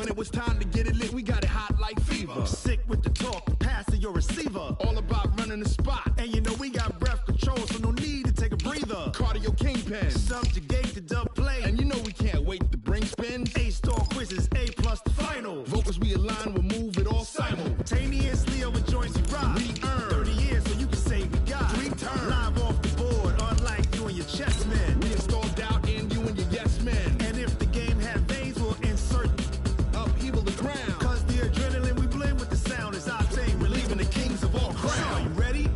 when it was time to get it lit, we got it hot like fever. Sick with the talk, passing your receiver. All about running the spot. And you know we got breath control, so no need to take a breather. Cardio kingpin, subjugate the dub play. And you know we can't wait to bring spins. A-star quizzes, A+ the final. Vocals we align, we'll move it all simultaneously over joints we rock. We earn 30 years, so you can say we got 3 turns. Live off the board, unlike you and your chess men. We install doubt in you and your yes men. And if the game had veins, we'll insert upheaval the ground. Cause the adrenaline we blend with the sound is our thing. We're leaving the kings of all crowns. So are you ready?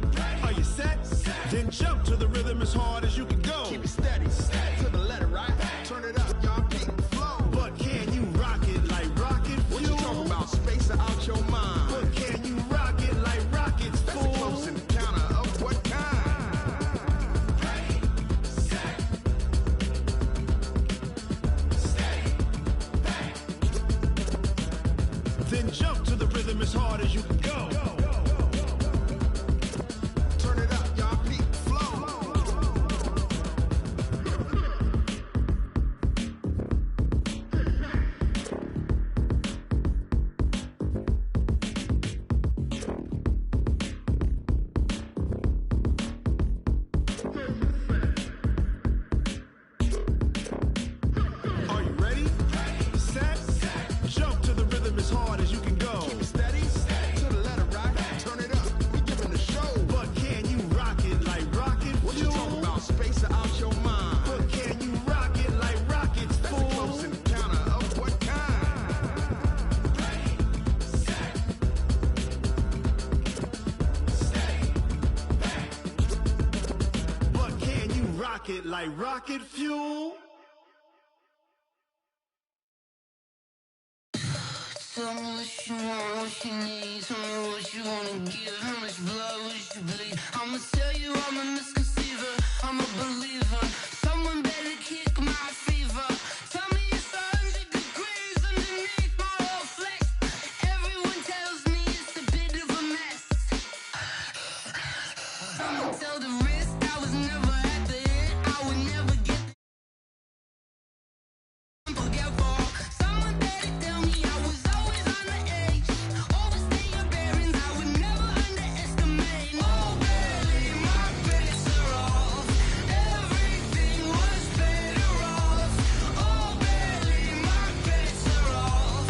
Are you set? Then jump to the rhythm as hard as you can go. Keep it steady, to the letter, right? Turn it up, y'all, keep the flow. But can you rock it like rocket fuel? What you talking about? Space out your mind. But can you rock it like rockets, fool? That's a close encounter of what kind? Ready, set, steady, bang. Then jump to the rhythm as hard as you can go. Turn it up, y'all, keep the flow. Are you ready? Set, jump to the rhythm as hard as you can go. Keep it steady, to the letter, right? Turn it up, we giving the show. But can you rock it like rocket fuel? What you talking about? Space out your mind. But can you rock it like rockets, fool? That's a close encounter of what kind? Ready, set, steady, bang. But can you rock it like rocket fuel? Tell me what you want, what you need. Tell me what you wanna give. How much blood would you bleed? I'ma tell you I'm a misconceiver. I'm a believer. Someone better kick my fever. Tell me it's 100 degrees underneath my whole flesh. Everyone tells me it's a bit of a mess. I'ma tell the risk I was never at the hit. I would never get unforgettable. Someone better tell me I was always on the edge. Overstay your bearings, I would never underestimate. Oh, baby, my bets are off. Everything was better off. Oh, baby, my bets are off.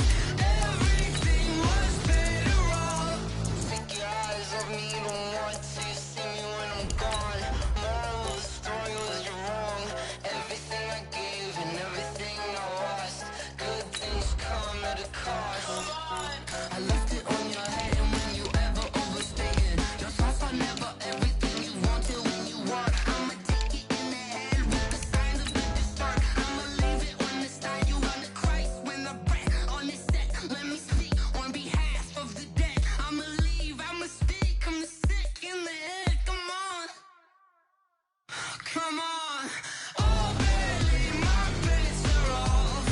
Everything was better off. Take your eyes off me, you don't want to see me when I'm gone. Moral of the story was you're wrong. Everything I gave and everything I lost. Good things come at a cost. I left it on your head, and when you ever overstay it, your thoughts are never everything you wanted when you want. I'ma take it in the head with the signs of the distort. I'ma leave it on the side. You run the Christ when the breath on this set. Let me speak on behalf of the dead. I'ma leave, I'ma speak. I'm the sick in the head. Come on, come on. Oh, baby, my bets are off.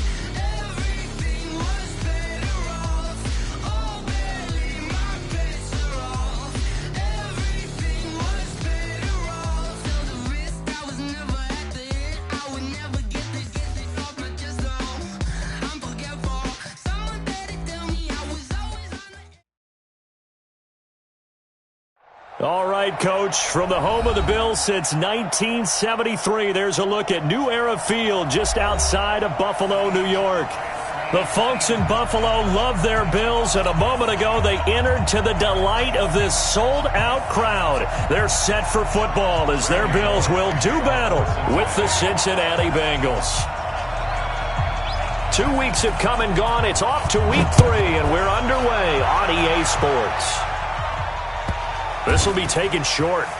Everything was better off. Oh, baby, my bets are off. Everything was better off. Tell the risk I was never at the hit. I would never get this off my chest though. I'm forgetful. Someone better tell me I was always on the edge. All right, Coach, from the home of the Bills since 1973, there's a look at New Era Field just outside of Buffalo, New York. The folks in Buffalo love their Bills, and a moment ago they entered to the delight of this sold-out crowd. They're set for football as their Bills will do battle with the Cincinnati Bengals. 2 weeks have come and gone. It's off to week 3, and we're underway on EA Sports. This will be taken short. Come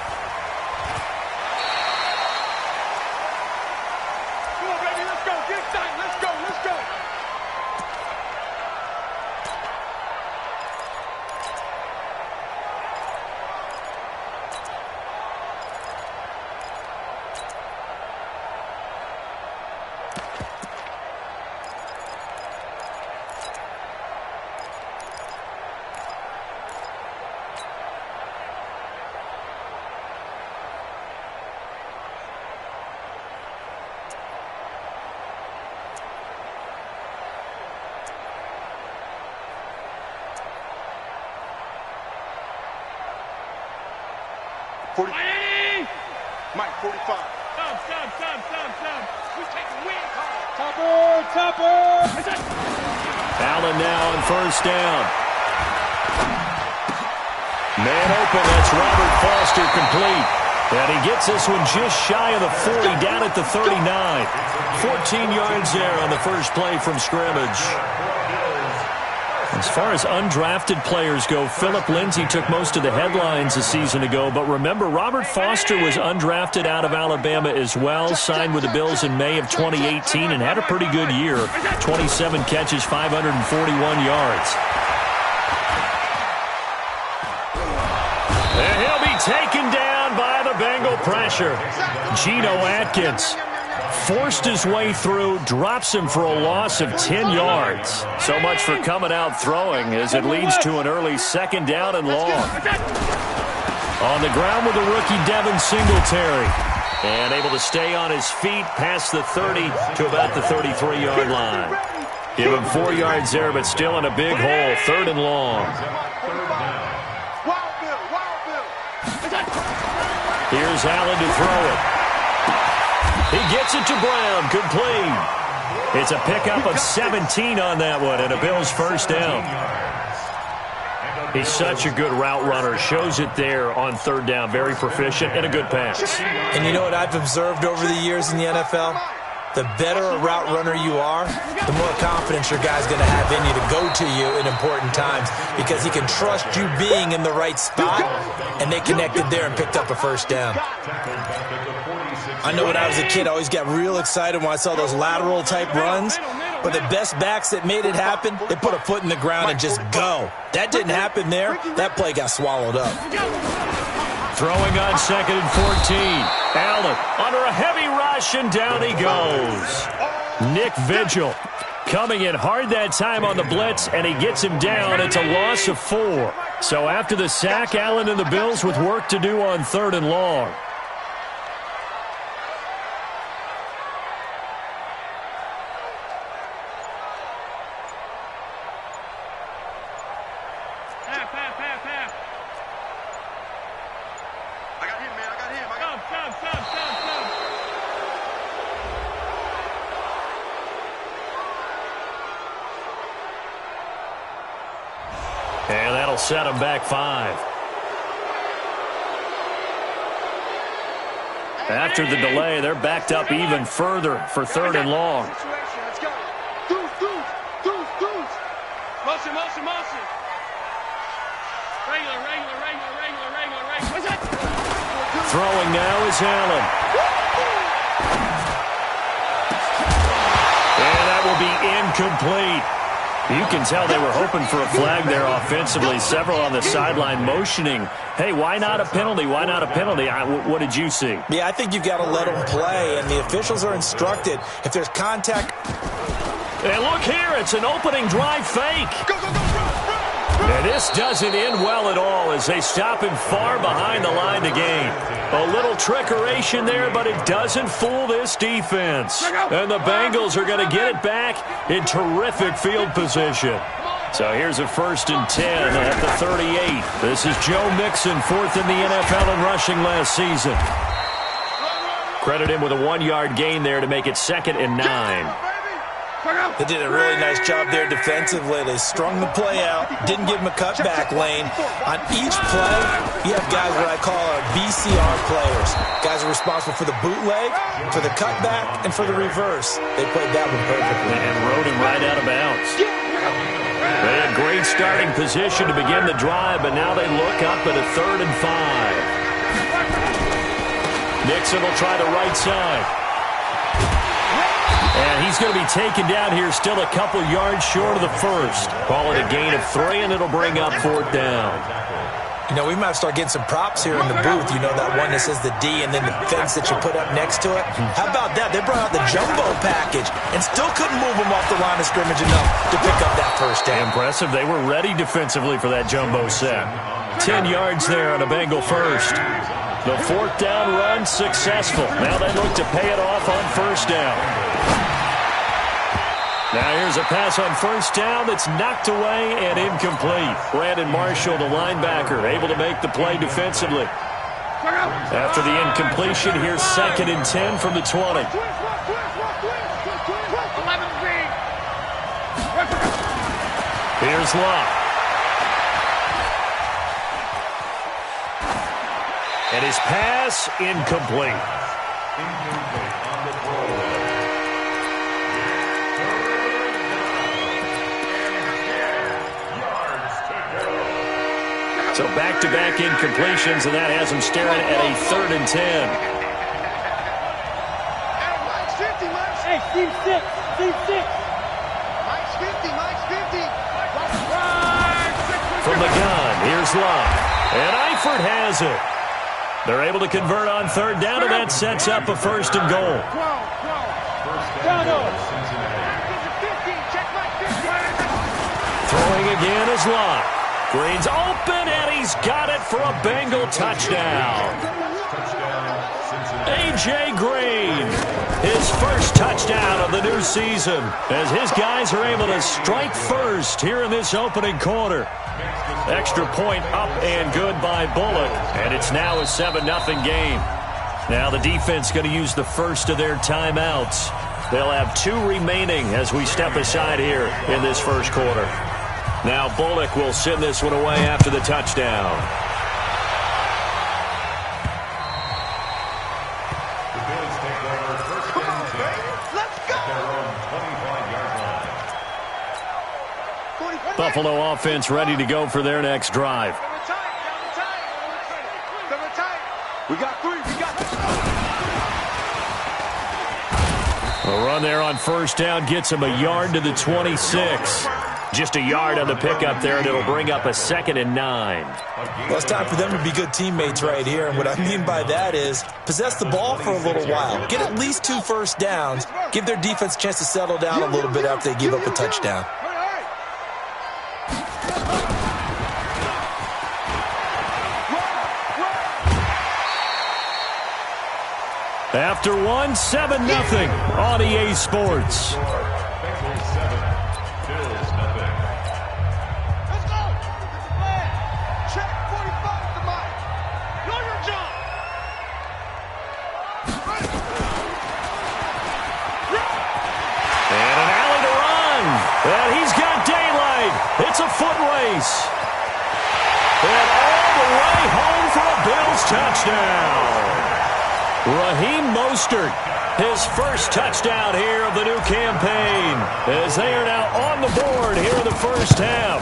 on, baby, let's go. Get tight. Let's go. Let's go. 40. Mike, 45. Stop. We take the win. Topper. Allen now on first down. Man open, that's Robert Foster complete. And he gets this one just shy of the 40, down at the 39. 14 yards there on the first play from scrimmage. As far as undrafted players go, Philip Lindsay took most of the headlines a season ago. But remember, Robert Foster was undrafted out of Alabama as well, signed with the Bills in May of 2018 and had a pretty good year. 27 catches, 541 yards. And he'll be taken down by the Bengal pressure. Geno Atkins forced his way through, drops him for a loss of 10 yards. So much for coming out throwing as it leads to an early second down and long. On the ground with the rookie Devin Singletary. And able to stay on his feet past the 30 to about the 33-yard line. Give him 4 yards there, but still in a big hole. Third and long. Here's Allen to throw it. He gets it to Brown, complete. It's a pickup of 17 on that one, and a Bills first down. He's such a good route runner. Shows it there on third down. Very proficient and a good pass. And you know what I've observed over the years in the NFL? The better a route runner you are, the more confidence your guy's going to have in you to go to you in important times because he can trust you being in the right spot, and they connected there and picked up a first down. I know when I was a kid, I always got real excited when I saw those lateral-type runs, but the best backs that made it happen, they put a foot in the ground and just go. That didn't happen there. That play got swallowed up. Throwing on second and 14. Allen under a heavy rush, and down he goes. Nick Vigil coming in hard that time on the blitz, and he gets him down. It's a loss of 4. So after the sack, Allen and the Bills with work to do on third and long. And that'll set him back 5. After the delay, they're backed up even further for third and long. Motion. Regular. Throwing now is Allen. And that will be incomplete. You can tell they were hoping for a flag there offensively. Several on the sideline motioning, hey, why not a penalty? Why not a penalty? What did you see? Yeah, I think you've got to let them play, and the officials are instructed. If there's contact. And look here, it's an opening drive fake. Go, run. And this doesn't end well at all as they stop him far behind the line to gain. A little trickeration there, but it doesn't fool this defense. And the Bengals are going to get it back in terrific field position. So here's a 1st and 10 at the 38. This is Joe Mixon, 4th in the NFL in rushing last season. Credit him with a 1-yard gain there to make it 2nd and 9. They did a really nice job there defensively. They strung the play out, didn't give him a cutback lane. On each play, you have guys what I call our BCR players. Guys are responsible for the bootleg, for the cutback, and for the reverse. They played that one perfectly. And rode him right out of bounds. They had great starting position to begin the drive, but now they look up at a 3rd and 5. Nixon will try the right side. And he's going to be taken down here, still a couple yards short of the first. Call it a gain of 3, and it'll bring up 4th down. You know, we might start getting some props here in the booth. You know, that one that says the D and then the fence that you put up next to it. How about that? They brought out the jumbo package and still couldn't move them off the line of scrimmage enough to pick up that first down. Impressive. They were ready defensively for that jumbo set. 10 yards there on a Bengal first. The 4th down run successful. Now they look to pay it off on 1st down. Now here's a pass on 1st down that's knocked away and incomplete. Brandon Marshall, the linebacker, able to make the play defensively. After the incompletion, here's 2nd and 10 from the 20. Here's Love. And his pass incomplete. So back-to-back incompletions, and that has him staring at a 3rd and 10. Hey, Steve 6. Steve 6. Mike's 50. Mike's 50. From the gun, here's Love. And Eifert has it. They're able to convert on 3rd down, and that sets up a 1st and goal. Throwing again is Love. Green's open, and he's got it for a Bengal touchdown. A.J. Green, his first touchdown of the new season, as his guys are able to strike first here in this opening quarter. Extra point up and good by Bullock, and it's now a 7-0 game. Now the defense going to use the first of their timeouts. They'll have 2 remaining as we step aside here in this first quarter. Now Bullock will send this one away after the touchdown. Buffalo offense ready to go for their next drive. We got 3. We got 3. A run there on 1st down gets him a yard to the 26. Just a yard on the pickup there, and it'll bring up a 2nd and 9. Well, it's time for them to be good teammates right here. And what I mean by that is possess the ball for a little while. Get at least 2 first downs. Give their defense a chance to settle down a little bit after they give up a touchdown. After 1, 7-0 on EA Sports. And he's got daylight. It's a foot race. And all the way home for a Bills touchdown. Raheem Mostert, his first touchdown here of the new campaign, as they are now on the board here in the first half.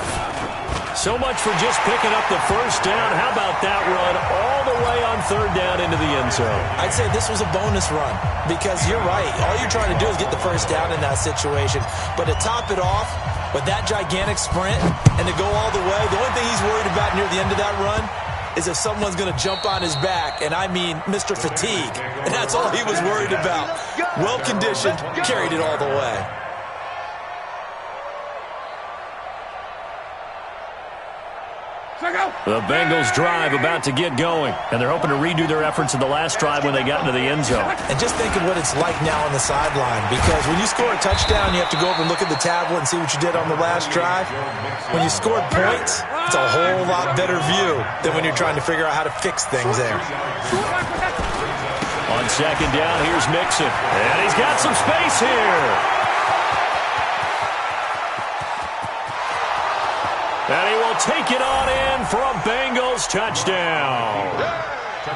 So much for just picking up the first down. How about that run all the way on 3rd down into the end zone? I'd say this was a bonus run because you're right. All you're trying to do is get the first down in that situation. But to top it off with that gigantic sprint and to go all the way, the only thing he's worried about near the end of that run is if someone's going to jump on his back, and I mean Mr. Fatigue. And that's all he was worried about. Well-conditioned, carried it all the way. The Bengals drive about to get going, and they're hoping to redo their efforts in the last drive when they got into the end zone. And just think of what it's like now on the sideline, because when you score a touchdown, you have to go over and look at the tablet and see what you did on the last drive. When you scored points, it's a whole lot better view than when you're trying to figure out how to fix things there. On 2nd down, here's Mixon, and he's got some space here. And he will take it on in for a Bengals touchdown.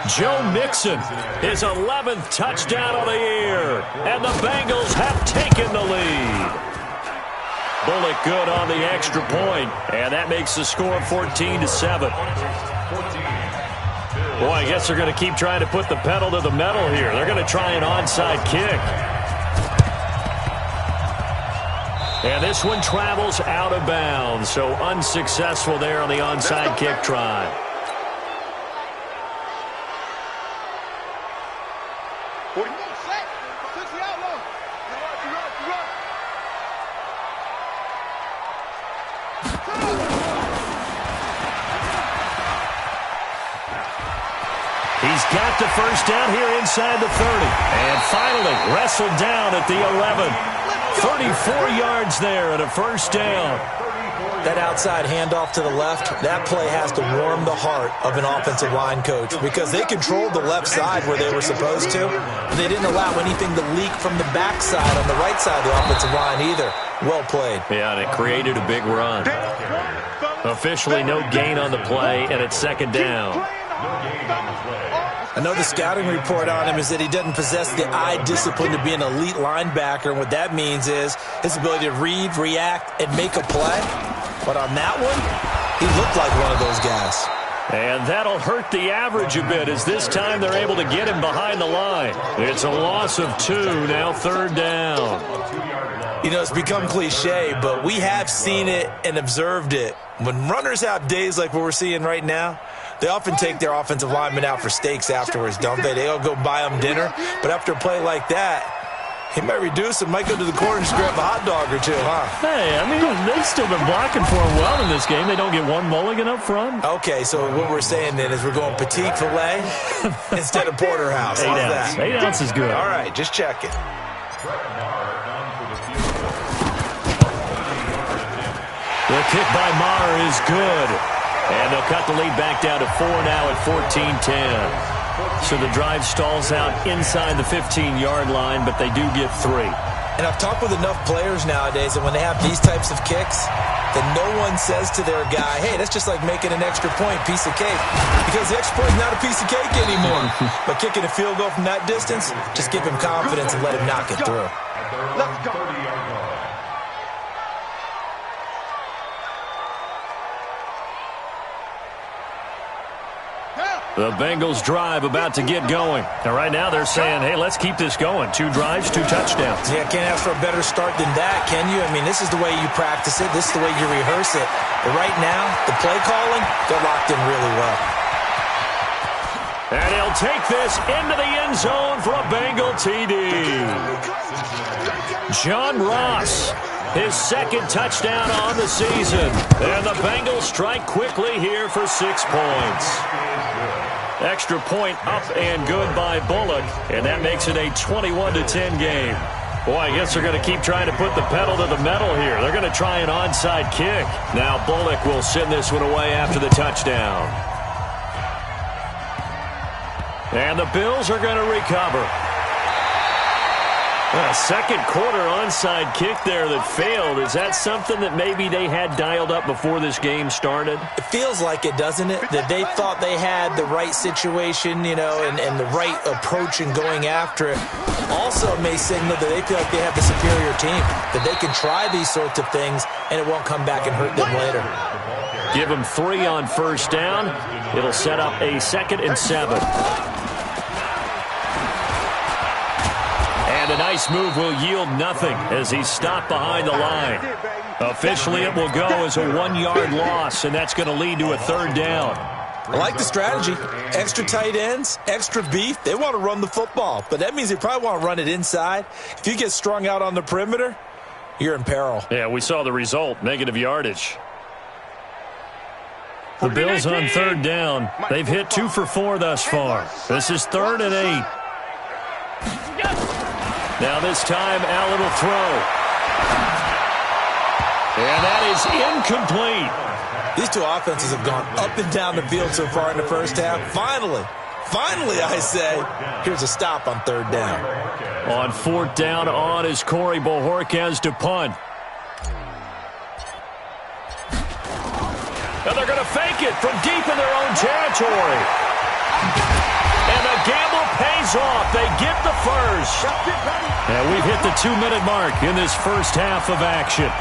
Joe Mixon, his 11th touchdown of the year. And the Bengals have taken the lead. Bullock good on the extra point, and that makes the score 14-7. Boy, I guess they're going to keep trying to put the pedal to the metal here. They're going to try an onside kick. And this one travels out of bounds, so unsuccessful there on the onside kick try. He's got the first down here inside the 30. And finally wrestled down at the 11. 34 yards there and a first down. That outside handoff to the left, that play has to warm the heart of an offensive line coach because they controlled the left side where they were supposed to. And they didn't allow anything to leak from the backside on the right side of the offensive line either. Well played. Yeah, and it created a big run. Officially no gain on the play, and it's second down. I know the scouting report on him is that he doesn't possess the eye discipline to be an elite linebacker. And what that means is his ability to read, react, and make a play. But on that one, he looked like one of those guys. And that'll hurt the average a bit as this time they're able to get him behind the line. It's a loss of 2, now third down. You know, it's become cliche, but we have seen it and observed it. When runners have days like what we're seeing right now, they often take their offensive linemen out for steaks afterwards, don't they? They'll go buy them dinner. But after a play like that, he might reduce and might go to the corner and just grab a hot dog or two, huh? Hey, I mean, they've still been blocking for him well in this game. They don't get one mulligan up front. Okay, so what we're saying then is we're going petite filet instead of porterhouse. 8 ounce. 8 ounce is good. All right, just checking. The kick by Maher is good. And they'll cut the lead back down to 4 now at 14-10. So the drive stalls out inside the 15-yard line, but they do get 3. And I've talked with enough players nowadays that when they have these types of kicks, that no one says to their guy, hey, that's just like making an extra point, piece of cake. Because the extra point is not a piece of cake anymore. But kicking a field goal from that distance, just give him confidence and let him knock it through. Let's go. The Bengals drive about to get going. And right now they're saying, hey, let's keep this going. 2 drives, 2 touchdowns. Yeah, can't ask for a better start than that, can you? I mean, this is the way you practice it. This is the way you rehearse it. But right now, the play calling, they're locked in really well. And he'll take this into the end zone for a Bengal TD. John Ross, his second touchdown on the season. And the Bengals strike quickly here for 6 points. Extra point up and good by Bullock, and that makes it a 21-10 game. Boy, I guess they're going to keep trying to put the pedal to the metal here. They're going to try an onside kick. Now Bullock will send this one away after the touchdown. And the Bills are going to recover. A second quarter onside kick there that failed. Is that something that maybe they had dialed up before this game started? It feels like it, doesn't it? That they thought they had the right situation, you know, and the right approach in going after it. Also may signal that they feel like they have the superior team, that they can try these sorts of things and it won't come back and hurt them later. Give them 3 on first down. It'll set up a 2nd and 7. And a nice move will yield nothing as he's stopped behind the line. Officially, it will go as a 1-yard loss, and that's going to lead to a 3rd down. I like the strategy. Extra tight ends, extra beef. They want to run the football, but that means they probably want to run it inside. If you get strung out on the perimeter, you're in peril. Yeah, we saw the result, negative yardage. The Bills on 3rd down. They've hit 2 for 4 thus far. This is 3rd and 8. Now this time, Allen will throw. And that is incomplete. These two offenses have gone up and down the field so far in the first half. Finally, I say, here's a stop on 3rd down. On 4th down on is Corey Bojorquez to punt. And they're going to fake it from deep in their own territory. And the gamble pays off. They get the first. And we've hit the 2-minute mark in this first half of action.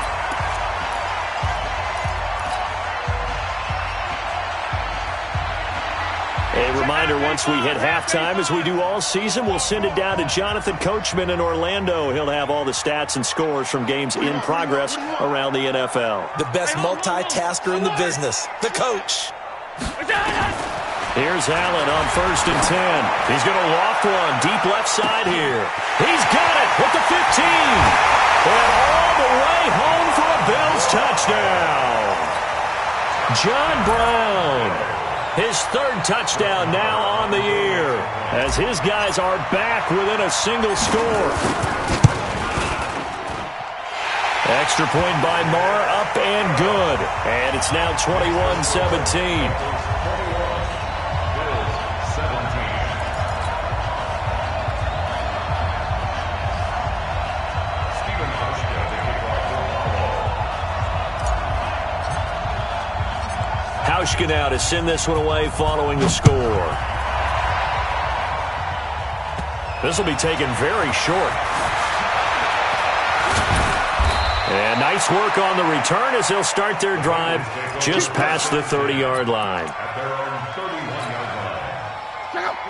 A reminder, once we hit halftime, as we do all season, we'll send it down to Jonathan Coachman in Orlando. He'll have all the stats and scores from games in progress around the NFL. The best multitasker in the business, the coach. Here's Allen on 1st and 10. He's going to loft one deep left side here. He's got it at the 15. And all the way home for a Bills touchdown. John Brown, his 3rd touchdown now on the year, as his guys are back within a single score. Extra point by Marr, up and good. And it's now 21-17. Hauschka now to send this one away following the score. This will be taken very short. And nice work on the return as they'll start their drive just past the 30-yard line.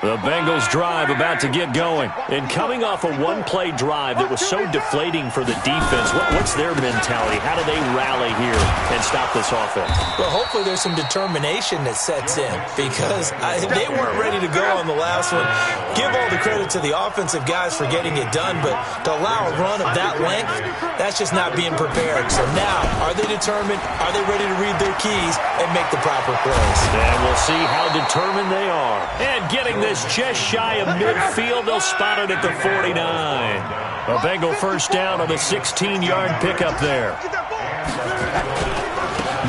The Bengals drive about to get going. And coming off a one-play drive that was so deflating for the defense, what's their mentality? How do they rally here and stop this offense? Well, hopefully there's some determination that sets in because they weren't ready to go on the last one. Give all the credit to the offensive guys for getting it done, but to allow a run of that length, that's just not being prepared. So now, are they determined? Are they ready to read their keys and make the proper plays? And we'll see how determined they are. And getting this just shy of midfield, they'll spot it at the 49. A Bengal first down on the 16-yard pickup there.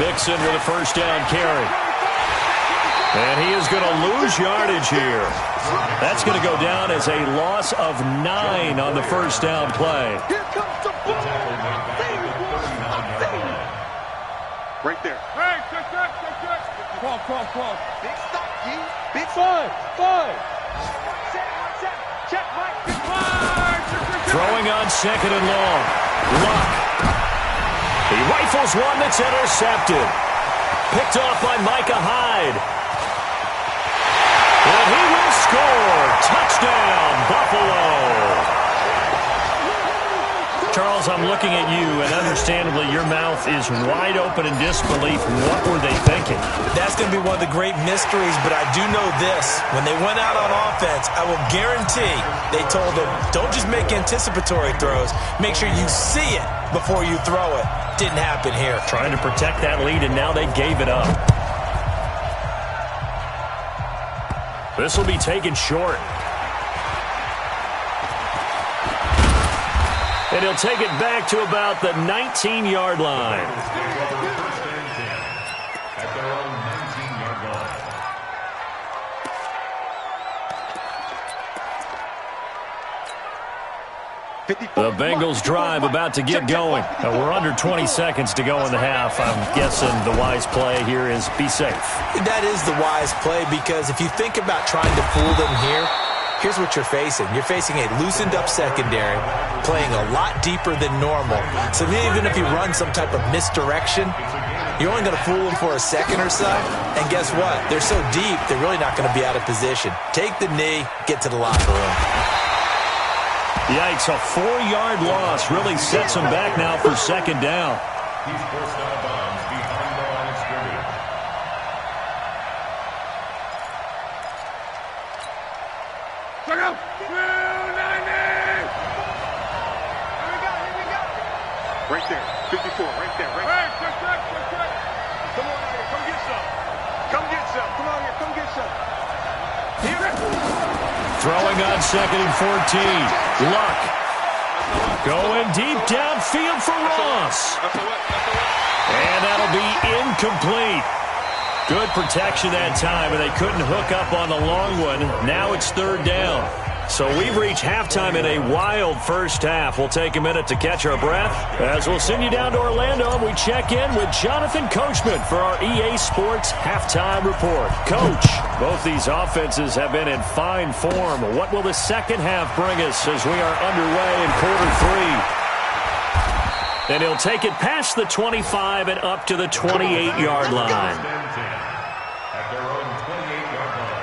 Mixon with a first down carry. And he is going to lose yardage here. That's going to go down as a loss of 9 on the first down play. Here comes the ball. Right there. Hey, check. Cross. Big stop, G. Big five. Check, Mike. Throwing on second and long. Luck. He rifles one that's intercepted. Picked off by Micah Hyde. And he will score. Touchdown, Buffalo. Charles, I'm looking at you, and understandably your mouth is wide open in disbelief. What were they thinking? That's going to be one of the great mysteries, but I do know this. When they went out on offense, I will guarantee they told them, don't just make anticipatory throws. Make sure you see it before you throw it. Didn't happen here. Trying to protect that lead, and now they gave it up. This will be taken short. And he'll take it back to about the 19-yard line. The Bengals drive about to get going. We're under 20 seconds to go in the half. I'm guessing the wise play here is be safe. That is the wise play because if you think about trying to fool them here, here's what you're facing. You're facing a loosened-up secondary, playing a lot deeper than normal. So even if you run some type of misdirection, you're only going to fool them for a second or so. And guess what? They're so deep, they're really not going to be out of position. Take the knee, get to the locker room. Yikes, a 4-yard loss really sets them back now for second down. He's forced out of bounds behind the line of scrimmage. Check out. 290. Here we go. Right there. 54. Right there. Hey, check. Come on out here. Come get some. Come on here. Come get some. Throwing on second and 14. Luck. Going deep downfield for Ross. And that'll be incomplete. Good protection that time, and they couldn't hook up on the long one. Now it's third down. So we've reached halftime in a wild first half. We'll take a minute to catch our breath as we'll send you down to Orlando and we check in with Jonathan Coachman for our EA Sports Halftime Report. Coach, both these offenses have been in fine form. What will the second half bring us as we are underway in quarter three? And he'll take it past the 25 and up to the 28-yard line. At their own 28-yard line.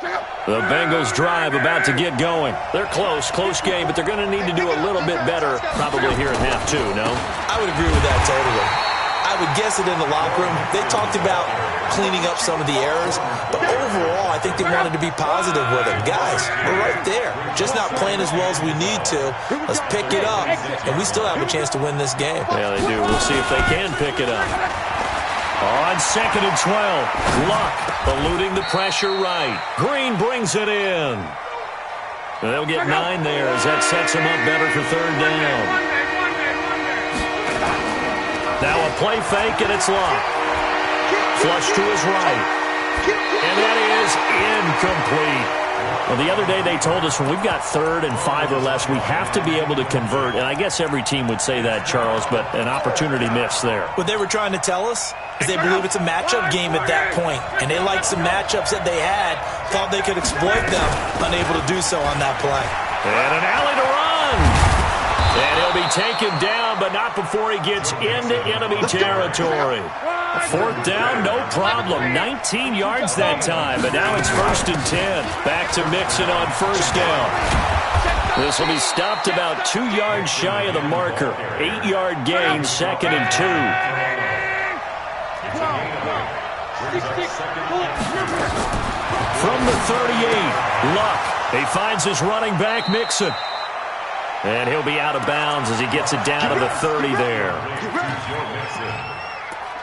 The Bengals drive about to get going. They're close game, but they're going to need to do a little bit better probably here in half two, no? I would agree with that totally. I would guess that in the locker room, they talked about cleaning up some of the errors, but overall, I think they wanted to be positive with it. Guys, we're right there. Just not playing as well as we need to. Let's pick it up, and we still have a chance to win this game. Yeah, they do. We'll see if they can pick it up. On 2nd and 12, Luck eluding the pressure right. Green brings it in. They'll get 9 there as that sets them up better for 3rd down. Now a play fake, and it's Luck. Flush to his right. And that is incomplete. Well, the other day they told us when we've got 3rd and 5 or less, we have to be able to convert. And I guess every team would say that, Charles, but an opportunity missed there. What they were trying to tell us is they believe it's a matchup game at that point. And they liked some matchups that they had, thought they could exploit them, unable to do so on that play. And an alley to run. And he'll be taken down, but not before he gets into enemy territory. 4th down, no problem. 19 yards that time, but now it's 1st and 10. Back to Mixon on 1st down. This will be stopped about 2 yards shy of the marker. 8-yard gain, 2nd and 2. From the 38, Luck. He finds his running back, Mixon. And he'll be out of bounds as he gets it down to the 30 there.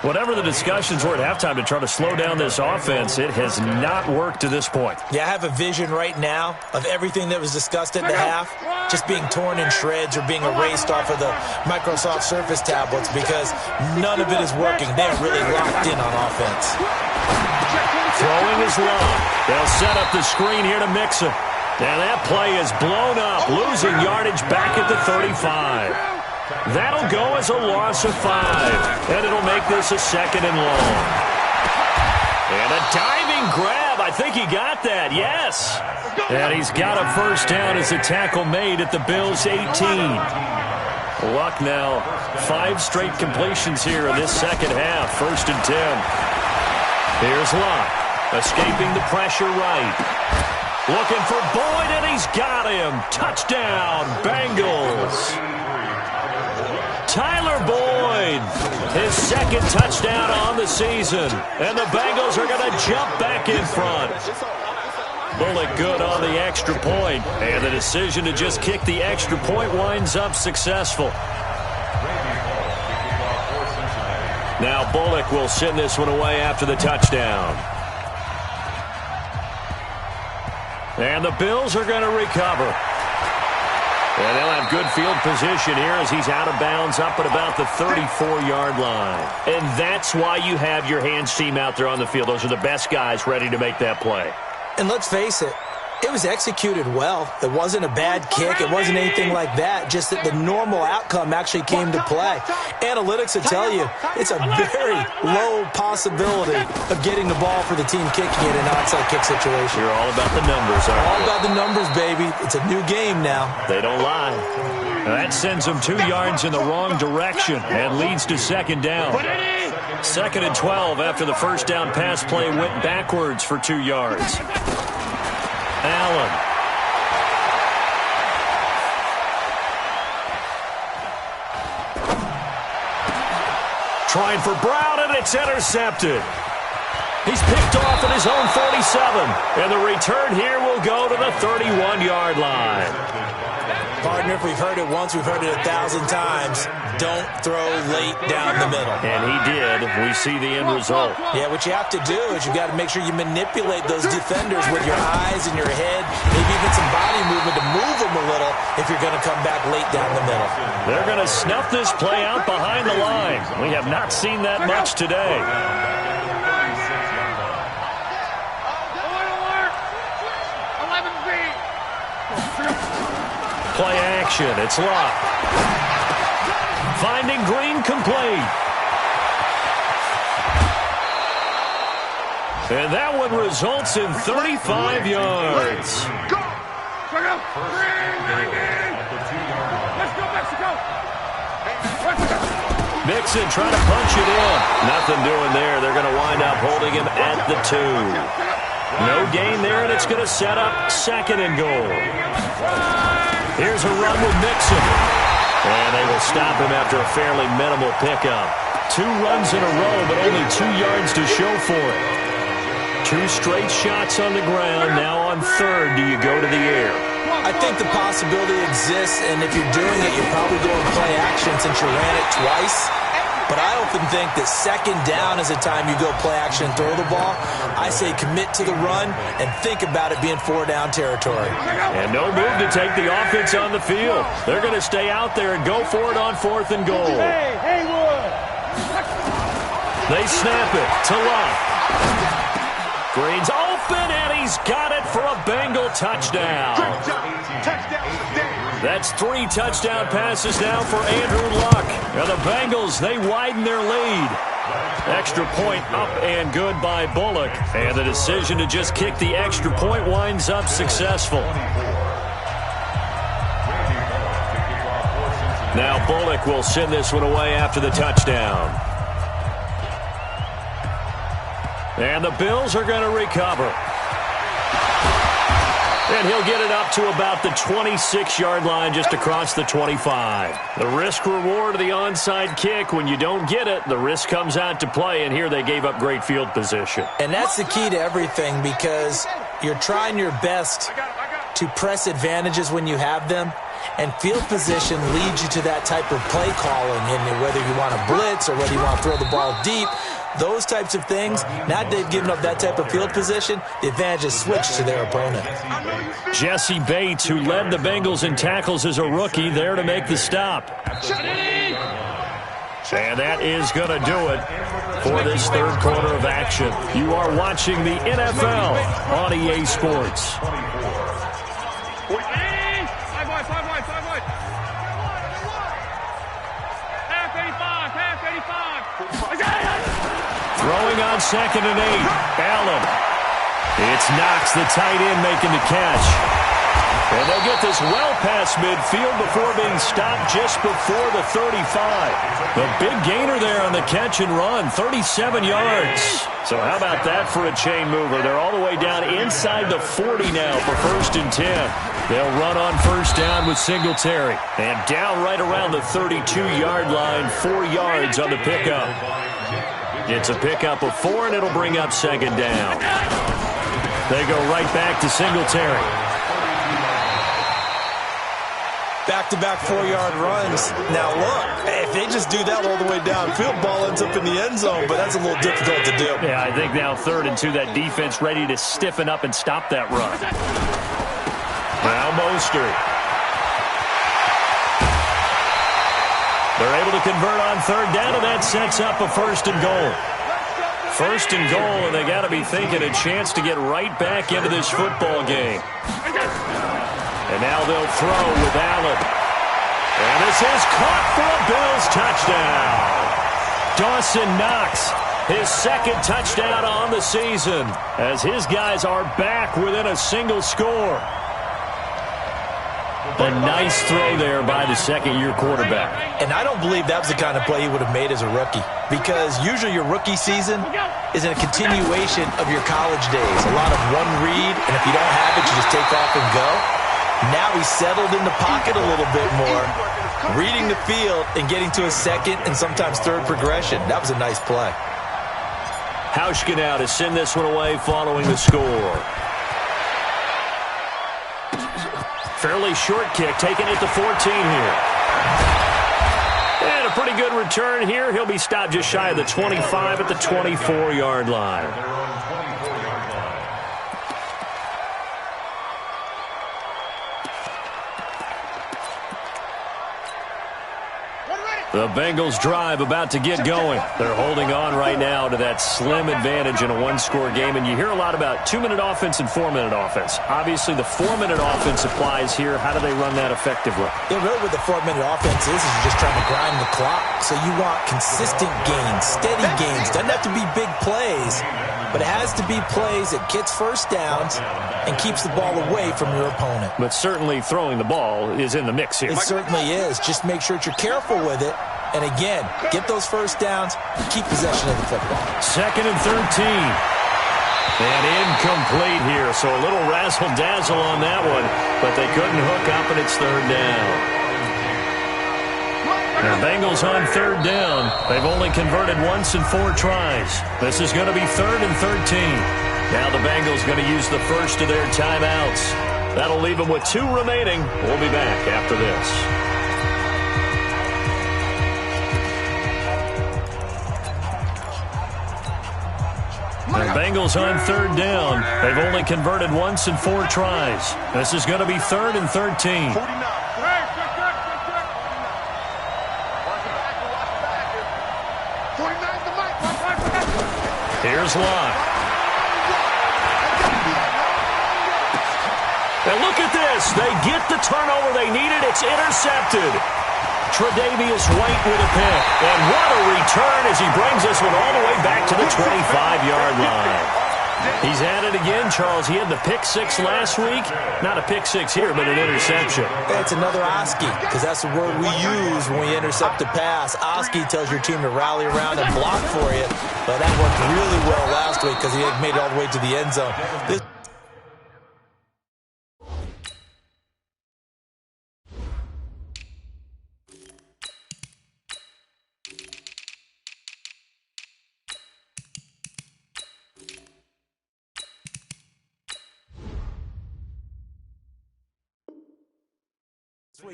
Whatever the discussions were at halftime to try to slow down this offense, it has not worked to this point. Yeah, I have a vision right now of everything that was discussed at the half just being torn in shreds or being erased off of the Microsoft Surface tablets because none of it is working. They're really locked in on offense. Throwing is long. They'll set up the screen here to Mixon. And that play is blown up, losing yardage back at the 35. That'll go as a loss of 5. And it'll make this a 2nd and long. And a diving grab. I think he got that, yes. And he's got a 1st down as the tackle made at the Bills' 18. Luck now, 5 straight completions here in this 2nd half. 1st and 10. Here's Luck, escaping the pressure right. Looking for Boyd, and he's got him. Touchdown, Bengals. Tyler Boyd, his 2nd touchdown on the season. And the Bengals are going to jump back in front. Bullock good on the extra point. And the decision to just kick the extra point winds up successful. Now Bullock will send this one away after the touchdown. And the Bills are going to recover. And they'll have good field position here as he's out of bounds up at about the 34-yard line. And that's why you have your hands team out there on the field. Those are the best guys ready to make that play. And let's face it, it was executed well. It wasn't a bad kick. It wasn't anything like that. Just that the normal outcome actually came to play. Analytics will tell you it's a very low possibility of getting the ball for the team kicking it in an onside kick situation. You're all about the numbers, aren't you? All about the numbers, baby. It's a new game now. They don't lie. Now that sends them 2 yards in the wrong direction and leads to 2nd down. 2nd and 12 after the 1st down pass play went backwards for 2 yards. Allen. Trying for Brown, and it's intercepted. He's picked off at his own 47. And the return here will go to the 31-yard line. Partner, if we've heard it once, we've heard it 1,000 times. Don't throw late down the middle. And he did. We see the end result. Yeah, what you have to do is you've got to make sure you manipulate those defenders with your eyes and your head, maybe even some body movement to move them a little if you're going to come back late down the middle. They're going to snuff this play out behind the line. We have not seen that much today. Play action. It's Luck. Finding Green complete. And that one results in 35 yards. Go! Let's go, Mexico! Mixon trying to punch it in. Nothing doing there. They're going to wind up holding him at the 2. No gain there, and it's That's going to set up second and goal. Here's a run with Mixon. And they will stop him after a fairly minimal pickup. 2 runs in a row, but only 2 yards to show for it. 2 straight shots on the ground. Now on third, do you go to the air? I think the possibility exists, and if you're doing it, you're probably going play action since you ran it twice. But I often think that second down is the time you go play action and throw the ball. I say commit to the run and think about it being 4-down territory. And no move to take the offense on the field. They're going to stay out there and go for it on 4th and goal. They snap it to Love. Green's open, and he's got it for a Bengal touchdown. That's 3 touchdown passes now for Andrew Luck. Now the Bengals, they widen their lead. Extra point up and good by Bullock. And the decision to just kick the extra point winds up successful. Now Bullock will send this one away after the touchdown. And the Bills are going to recover. And he'll get it up to about the 26-yard line just across the 25. The risk-reward of the onside kick, when you don't get it, the risk comes out to play, and here they gave up great field position. And that's the key to everything, because you're trying your best to press advantages when you have them, and field position leads you to that type of play calling, and whether you want to blitz or whether you want to throw the ball deep, those types of things. Now they've given up that type of field position, the advantage is switched to their opponent. Jesse Bates, who led the Bengals in tackles as a rookie, there to make the stop. And that is going to do it for this third quarter of action. You are watching the NFL on EA Sports. Throwing on 2nd and 8. Allen. It's Knox, the tight end, making the catch. And they'll get this well past midfield before being stopped just before the 35. The big gainer there on the catch and run, 37 yards. So how about that for a chain mover? They're all the way down inside the 40 now for 1st and 10. They'll run on 1st down with Singletary. And down right around the 32-yard line, 4 yards on the pickup. It's a pickup of 4, and it'll bring up 2nd down. They go right back to Singletary. Back-to-back 4-yard runs. Now, look, if they just do that all the way downfield, ball ends up in the end zone, but that's a little difficult to do. Yeah, I think now 3rd and 2, that defense ready to stiffen up and stop that run. Now Mostert. They're able to convert on 3rd down, and that sets up a 1st and goal. 1st and goal, and they got to be thinking a chance to get right back into this football game. And now they'll throw with Allen. And this is caught for a Bills touchdown. Dawson Knox, his 2nd touchdown on the season, as his guys are back within a single score. A nice throw there by the 2nd-year quarterback. And I don't believe that was the kind of play he would have made as a rookie, because usually your rookie season is a continuation of your college days. A lot of one read, and if you don't have it, you just take off and go. Now he's settled in the pocket a little bit more, reading the field and getting to a 2nd and sometimes 3rd progression. That was a nice play. Hauschka now to send this one away following the score. Fairly short kick, taking it to 14 here. And a pretty good return here. He'll be stopped just shy of the 25 at the 24-yard line. The Bengals drive about to get going. They're holding on right now to that slim advantage in a one-score game. And you hear a lot about 2-minute offense and 4-minute offense. Obviously, the 4-minute offense applies here. How do they run that effectively? Yeah, really what the 4-minute offense is you're just trying to grind the clock. So you want consistent gains, steady gains. Doesn't have to be big plays, but it has to be plays that gets first downs and keeps the ball away from your opponent. But certainly throwing the ball is in the mix here. It certainly is. Just make sure that you're careful with it. And again, get those first downs, keep possession of the football. 2nd and 13. And incomplete here, so a little razzle-dazzle on that one, but they couldn't hook up, and it's third down. The Bengals on third down. They've only converted once in 4 tries. This is going to be 3rd and 13. Now the Bengals going to use the first of their timeouts. That'll leave them with 2 remaining. We'll be back after this. The Bengals on third down. They've only converted once in 4 tries. This is going to be 3rd and 13. Here's Locke. And look at this. They get the turnover they needed. It's intercepted. Tre'Davious White with a pick. And what a return as he brings this one all the way back to the 25-yard line. He's at it again, Charles. He had the pick 6 last week. Not a pick 6 here, but an interception. It's another Oski, because that's the word we use when we intercept a pass. Oski tells your team to rally around and block for you. But that worked really well last week because he made it all the way to the end zone.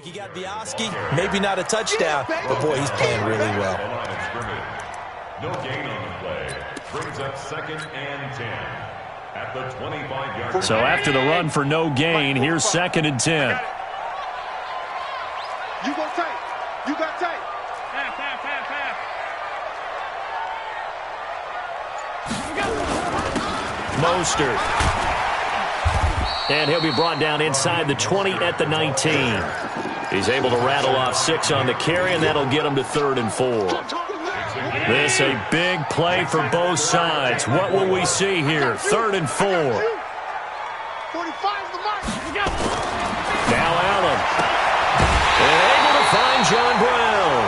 He got the Oski, maybe not a touchdown, but boy, he's playing really well. No gain on the play. Brings up 2nd and 10 at the 25-yard line. So after the run for no gain, here's 2nd and 10. You go tight. You got tight. Mostert. And he'll be brought down inside the 20 at the 19. He's able to rattle off 6 on the carry, and that'll get him to 3rd and 4. This a big play for both sides. What will we see here? 3rd and 4. 45 the mark. Now Allen. And able to find John Brown.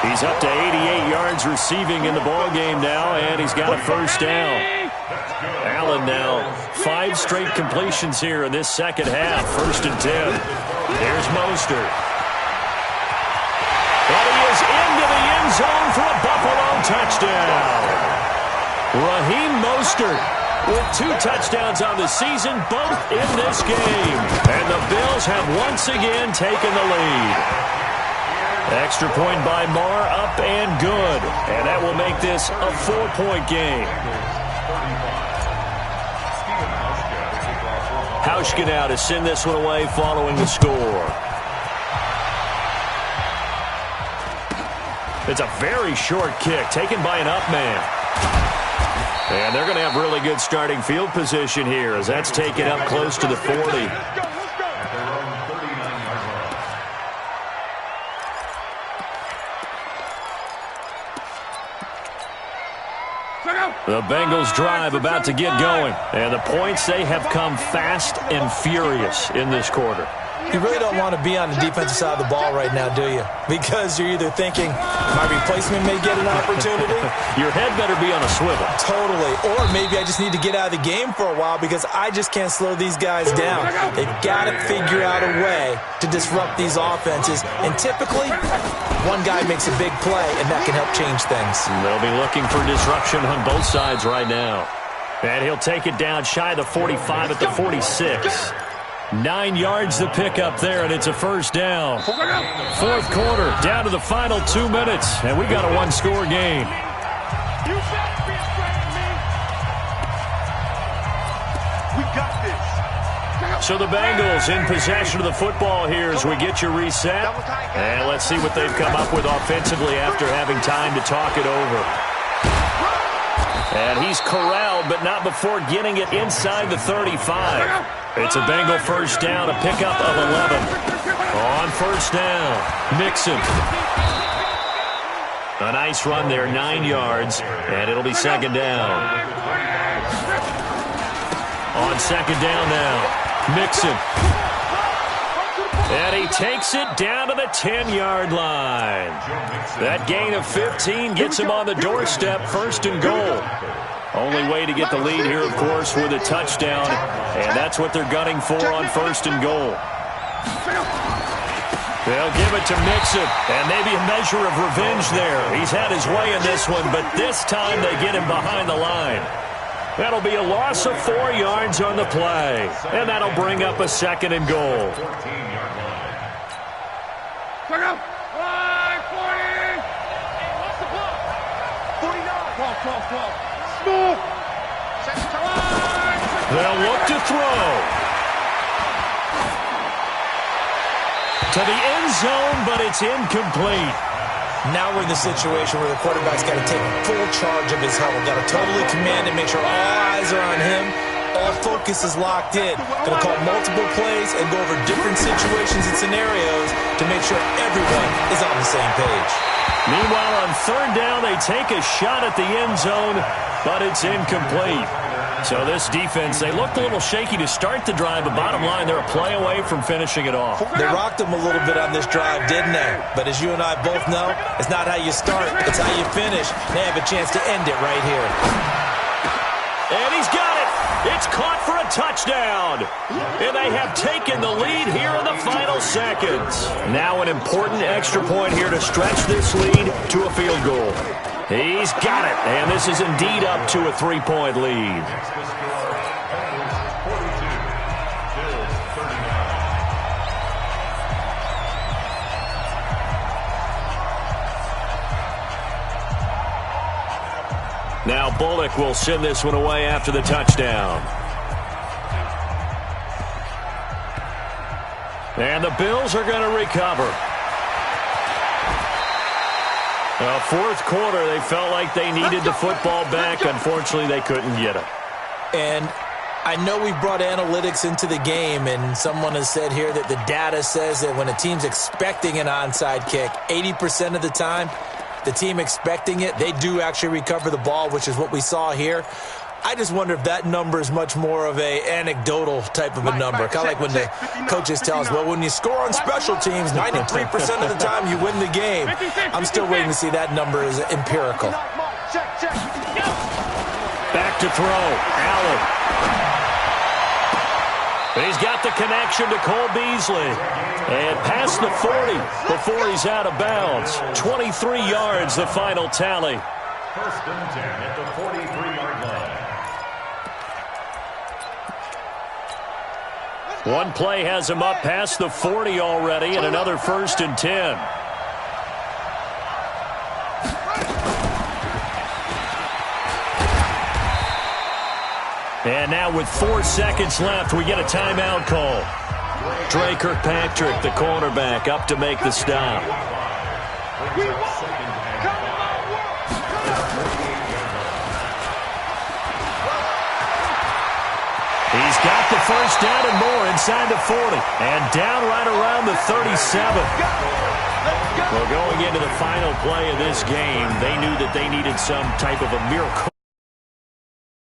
He's up to 88 yards receiving in the ballgame now, and he's got a first down. Allen now 5 straight completions here in this second half. 1st and 10. Here's Mostert. And he is into the end zone for a Buffalo touchdown. Raheem Mostert with 2 touchdowns on the season, both in this game. And the Bills have once again taken the lead. Extra point by Marr, up and good. And that will make this a 4-point game. Hauschka now to send this one away following the score. It's a very short kick taken by an up man. And they're going to have really good starting field position here as that's taken up close to the 40. The Bengals drive about to get going. And the points, they have come fast and furious in this quarter. You really don't want to be on the defensive side of the ball right now, do you? Because you're either thinking, my replacement may get an opportunity. Your head better be on a swivel. Totally. Or maybe I just need to get out of the game for a while because I just can't slow these guys down. They've got to figure out a way to disrupt these offenses. And typically, one guy makes a big play, and that can help change things. They'll be looking for disruption on both sides right now. And he'll take it down shy of the 45 at the 46. 9 yards to pick up there, and it's a first down. 4th quarter, down to the final 2 minutes, and we got a 1-score game. We got this. So the Bengals in possession of the football here as we get you reset. And let's see what they've come up with offensively after having time to talk it over. And he's corralled, but not before getting it inside the 35. It's a Bengal first down, a pickup of 11. On first down, Mixon. A nice run there, 9 yards, and it'll be second down. On second down now, Mixon. And he takes it down to the 10-yard line. That gain of 15 gets him on the doorstep, 1st and goal. Only way to get the lead here, of course, with a touchdown, and that's what they're gunning for on 1st and goal. They'll give it to Mixon, and maybe a measure of revenge there. He's had his way in this one, but this time they get him behind the line. That'll be a loss of 4 yards on the play, and that'll bring up a 2nd and goal. 14-yard line. They'll look to throw. To the end zone, but it's incomplete. Now we're in the situation where the quarterback's got to take full charge of his huddle. Got to totally command and make sure all eyes are on him. All focus is locked in. Going to call multiple plays and go over different situations and scenarios to make sure everyone is on the same page. Meanwhile, on 3rd down, they take a shot at the end zone, but it's incomplete. So this defense, they looked a little shaky to start the drive, but bottom line, they're a play away from finishing it off. They rocked them a little bit on this drive, didn't they? But as you and I both know, it's not how you start, it's how you finish. They have a chance to end it right here. And he's got it. It's caught for a touchdown. And they have taken the lead here in the final seconds. Now an important extra point here to stretch this lead to a field goal. He's got it, and this is indeed up to a 3-point lead. Now Bullock will send this one away after the touchdown. And the Bills are going to recover. 4th quarter, they felt like they needed the football back. Unfortunately, they couldn't get it. And I know we brought analytics into the game, and someone has said here that the data says that when a team's expecting an onside kick, 80% of the time, the team expecting it, they do actually recover the ball, which is what we saw here. I just wonder if that number is much more of a anecdotal type of a number. Kind of like when the coaches tell us, well, when you score on special teams, 93% of the time you win the game. I'm still waiting to see that number is empirical. Back to throw. Allen. He's got the connection to Cole Beasley. And past the 40 before he's out of bounds. 23 yards, the final tally. 1st and 10 at the 43-yard line. One play has him up past the 40 already, and another 1st and 10. And now with 4 seconds left, we get a timeout call. Dre Kirkpatrick, the cornerback, up to make the stop. He's got the 1st down and more inside the 40. And down right around the 37. Well, going into the final play of this game, they knew that they needed some type of a miracle.